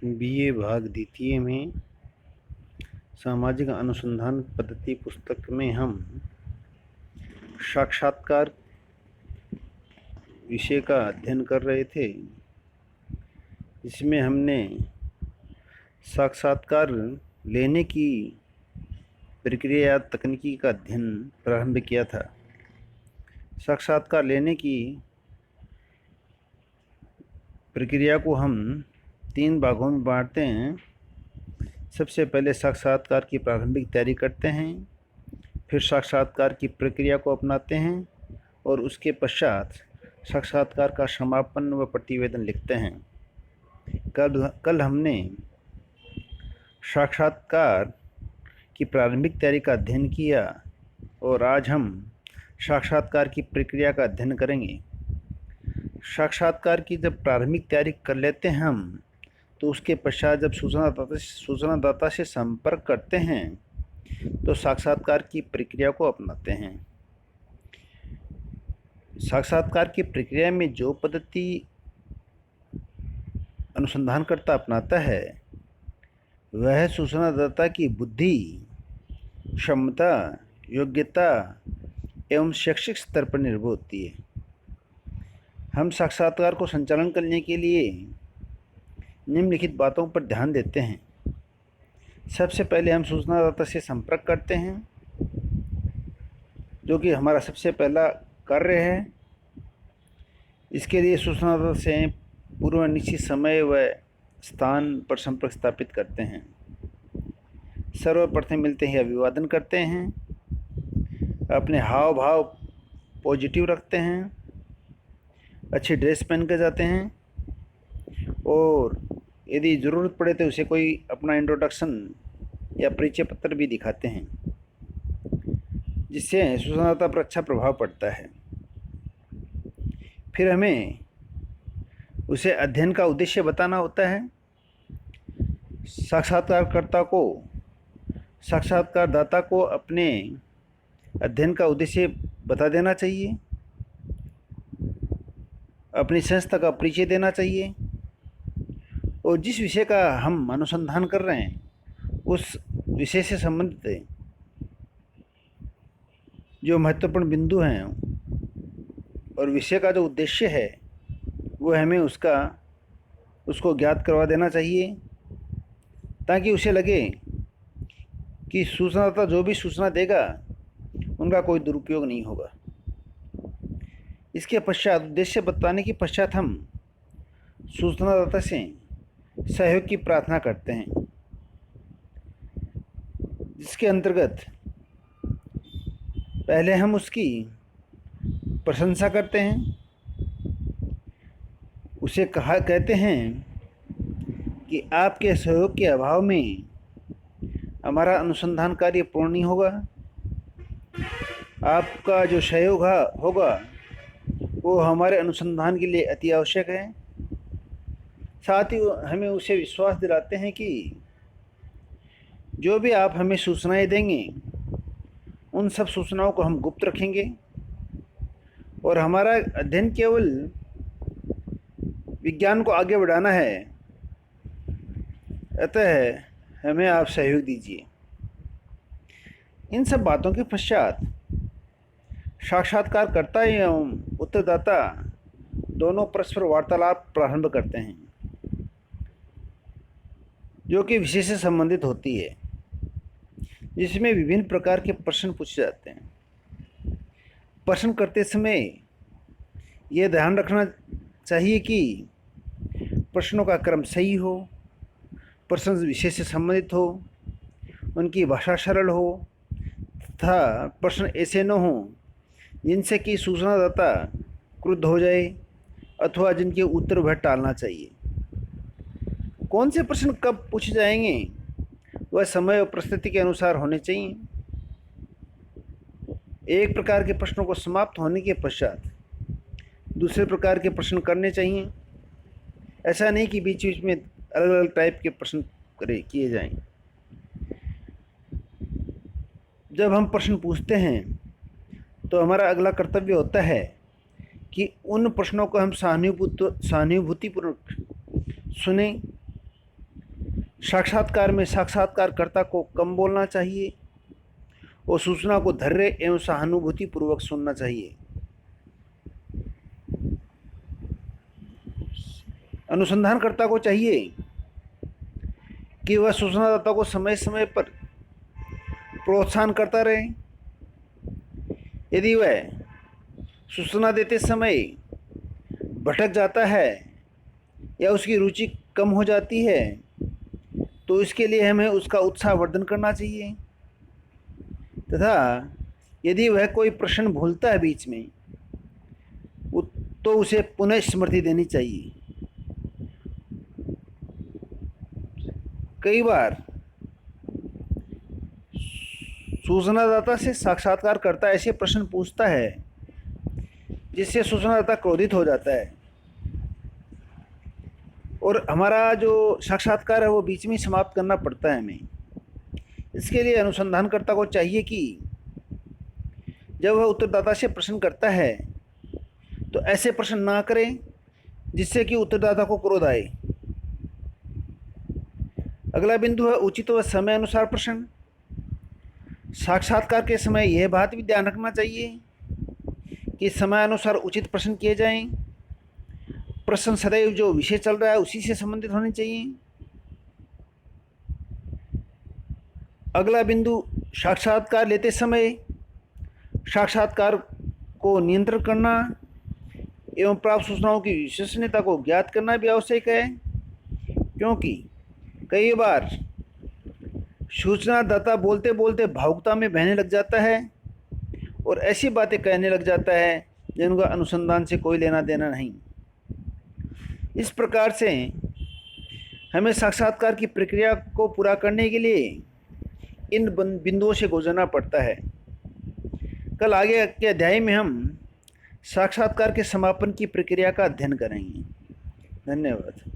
BA भाग द्वितीय में सामाजिक अनुसंधान पद्धति पुस्तक में हम साक्षात्कार विषय का अध्ययन कर रहे थे, जिसमें हमने साक्षात्कार लेने की प्रक्रिया या तकनीकी का अध्ययन प्रारंभ किया था। साक्षात्कार लेने की प्रक्रिया को हम 3 भागों में बांटते हैं। सबसे पहले साक्षात्कार की प्रारंभिक तैयारी करते हैं, फिर साक्षात्कार की प्रक्रिया को अपनाते हैं और उसके पश्चात साक्षात्कार का समापन व प्रतिवेदन लिखते हैं। कल हमने साक्षात्कार की प्रारंभिक तैयारी का अध्ययन किया और आज हम साक्षात्कार की प्रक्रिया का अध्ययन करेंगे। साक्षात्कार की जब प्रारंभिक तैयारी कर लेते हैं हम, तो उसके पश्चात जब सूचनादाता से संपर्क करते हैं तो साक्षात्कार की प्रक्रिया को अपनाते हैं। साक्षात्कार की प्रक्रिया में जो पद्धति अनुसंधानकर्ता अपनाता है वह सूचनादाता की बुद्धि, क्षमता, योग्यता एवं शैक्षिक स्तर पर निर्भर होती है। हम साक्षात्कार को संचालन करने के लिए निम्नलिखित बातों पर ध्यान देते हैं। सबसे पहले हम सूचनादाता से संपर्क करते हैं, जो कि हमारा सबसे पहला कार्य है। इसके लिए सूचनादाता से पूर्व निश्चित समय व स्थान पर संपर्क स्थापित करते हैं। सर्वप्रथम मिलते ही अभिवादन करते हैं, अपने हाव भाव पॉजिटिव रखते हैं, अच्छी ड्रेस पहन कर जाते हैं और यदि ज़रूरत पड़े तो उसे कोई अपना इंट्रोडक्शन या परिचय पत्र भी दिखाते हैं, जिससे सूचनादाता पर अच्छा प्रभाव पड़ता है। फिर हमें उसे अध्ययन का उद्देश्य बताना होता है। साक्षात्कारदाता को अपने अध्ययन का उद्देश्य बता देना चाहिए, अपनी संस्था का परिचय देना चाहिए और जिस विषय का हम अनुसंधान कर रहे हैं उस विषय से संबंधित जो महत्वपूर्ण बिंदु हैं और विषय का जो उद्देश्य है वो हमें उसको ज्ञात करवा देना चाहिए, ताकि उसे लगे कि सूचनादाता जो भी सूचना देगा उनका कोई दुरुपयोग नहीं होगा। इसके पश्चात उद्देश्य बताने के पश्चात हम सूचनादाता से सहयोग की प्रार्थना करते हैं, जिसके अंतर्गत पहले हम उसकी प्रशंसा करते हैं। उसे कहते हैं कि आपके सहयोग के अभाव में हमारा अनुसंधान कार्य पूर्ण नहीं होगा। आपका जो सहयोग होगा वो हमारे अनुसंधान के लिए अति आवश्यक है। साथ ही हमें उसे विश्वास दिलाते हैं कि जो भी आप हमें सूचनाएं देंगे उन सब सूचनाओं को हम गुप्त रखेंगे और हमारा अध्ययन केवल विज्ञान को आगे बढ़ाना है, अतः हमें आप सहयोग दीजिए। इन सब बातों के पश्चात साक्षात्कारकर्ता एवं उत्तरदाता दोनों परस्पर वार्तालाप प्रारंभ करते हैं, जो कि विषय से संबंधित होती है, जिसमें विभिन्न प्रकार के प्रश्न पूछे जाते हैं। प्रश्न करते समय यह ध्यान रखना चाहिए कि प्रश्नों का क्रम सही हो, प्रश्न विषय से संबंधित हो, उनकी भाषा सरल हो तथा प्रश्न ऐसे न हो जिनसे कि सूचनादाता क्रुद्ध हो जाए अथवा जिनके उत्तर वह टालना चाहिए। कौन से प्रश्न कब पूछे जाएंगे वह समय और परिस्थिति के अनुसार होने चाहिए। एक प्रकार के प्रश्नों को समाप्त होने के पश्चात दूसरे प्रकार के प्रश्न करने चाहिए। ऐसा नहीं कि बीच बीच में अलग अलग टाइप के प्रश्न किए जाएं। जब हम प्रश्न पूछते हैं तो हमारा अगला कर्तव्य होता है कि उन प्रश्नों को हम सहानुभूतिपूर्वक सुने साक्षात्कार में साक्षात्कारकर्ता को कम बोलना चाहिए और सूचना को धैर्य एवं सहानुभूति पूर्वक सुनना चाहिए। अनुसंधानकर्ता को चाहिए कि वह सूचनादाता को समय समय पर प्रोत्साहन करता रहे। यदि वह सूचना देते समय भटक जाता है या उसकी रुचि कम हो जाती है तो इसके लिए हमें उसका उत्साहवर्धन करना चाहिए तथा यदि वह कोई प्रश्न भूलता है बीच में तो उसे पुनः स्मृति देनी चाहिए। कई बार सूचनादाता से साक्षात्कारकर्ता ऐसे प्रश्न पूछता है जिससे सूचनादाता क्रोधित हो जाता है और हमारा जो साक्षात्कार है वो बीच में समाप्त करना पड़ता है हमें। इसके लिए अनुसंधानकर्ता को चाहिए कि जब वह उत्तरदाता से प्रश्न करता है तो ऐसे प्रश्न ना करें जिससे कि उत्तरदाता को क्रोध आए। अगला बिंदु है उचित व समय अनुसार प्रश्न। साक्षात्कार के समय यह बात भी ध्यान रखना चाहिए कि समय अनुसार उचित प्रश्न किए जाएं। प्रश्न सदैव जो विषय चल रहा है उसी से संबंधित होने चाहिए। अगला बिंदु साक्षात्कार लेते समय साक्षात्कार को नियंत्रण करना एवं प्राप्त सूचनाओं की विश्वसनीयता को ज्ञात करना भी आवश्यक है, क्योंकि कई बार सूचनादाता बोलते बोलते भावुकता में बहने लग जाता है और ऐसी बातें कहने लग जाता है जिनका अनुसंधान से कोई लेना देना नहीं। इस प्रकार से हमें साक्षात्कार की प्रक्रिया को पूरा करने के लिए इन बिंदुओं से गुजरना पड़ता है। कल आगे के अध्याय में हम साक्षात्कार के समापन की प्रक्रिया का अध्ययन करेंगे। धन्यवाद।